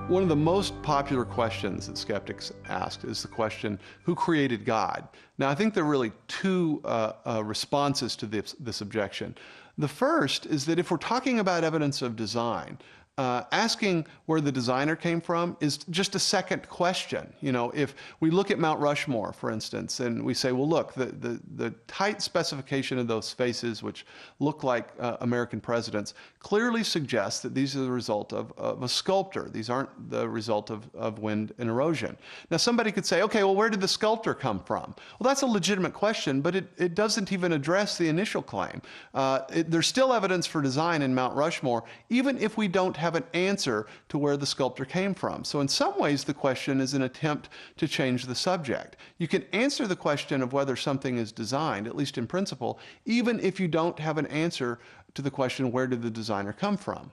One of the most popular questions that skeptics ask is the question, who created God? Now, I think there are really two responses to this objection. The first is that if we're talking about evidence of design, asking where the designer came from is just a second question. You know, if we look at Mount Rushmore, for instance, and we say, well, look, the tight specification of those faces, which look like American presidents, clearly suggests that these are the result of a sculptor. These aren't the result of wind and erosion. Now, somebody could say, okay, well, where did the sculptor come from? Well, that's a legitimate question, but it doesn't even address the initial claim. There's still evidence for design in Mount Rushmore, even if we don't have an answer to where the sculptor came from. So in some ways, the question is an attempt to change the subject. You can answer the question of whether something is designed, at least in principle, even if you don't have an answer to the question, where did the designer come from?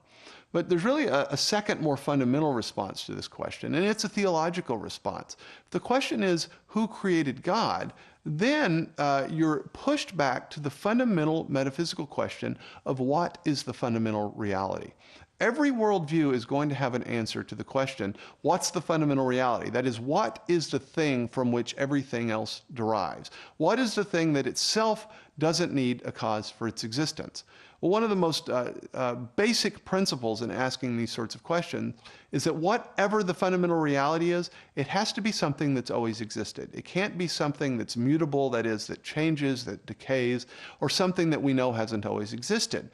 But there's really a second, more fundamental response to this question, and it's a theological response. If the question is, who created God? Then you're pushed back to the fundamental metaphysical question of what is the fundamental reality. Every worldview is going to have an answer to the question, what's the fundamental reality? That is, what is the thing from which everything else derives? What is the thing that itself doesn't need a cause for its existence? Well, one of the most basic principles in asking these sorts of questions is that whatever the fundamental reality is, it has to be something that's always existed. It can't be something that's mutable, that is, that changes, that decays, or something that we know hasn't always existed.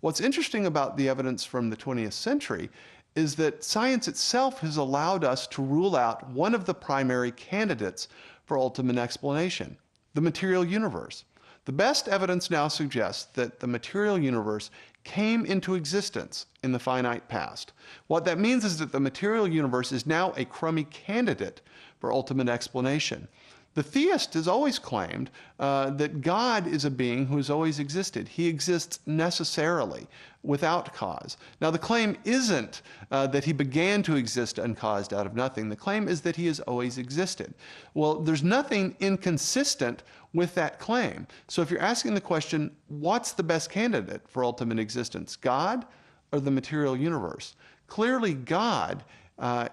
What's interesting about the evidence from the 20th century is that science itself has allowed us to rule out one of the primary candidates for ultimate explanation, the material universe. The best evidence now suggests that the material universe came into existence in the finite past. What that means is that the material universe is now a crummy candidate for ultimate explanation. The theist has always claimed that God is a being who has always existed. He exists necessarily, without cause. Now, the claim isn't that he began to exist uncaused out of nothing. The claim is that he has always existed. Well, there's nothing inconsistent with that claim. So if you're asking the question, what's the best candidate for ultimate existence, God or the material universe? Clearly, God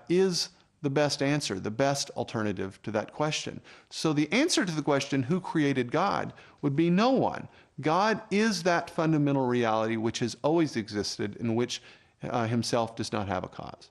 is the best answer, the best alternative to that question. So the answer to the question, who created God, would be no one. God is that fundamental reality which has always existed and which himself does not have a cause.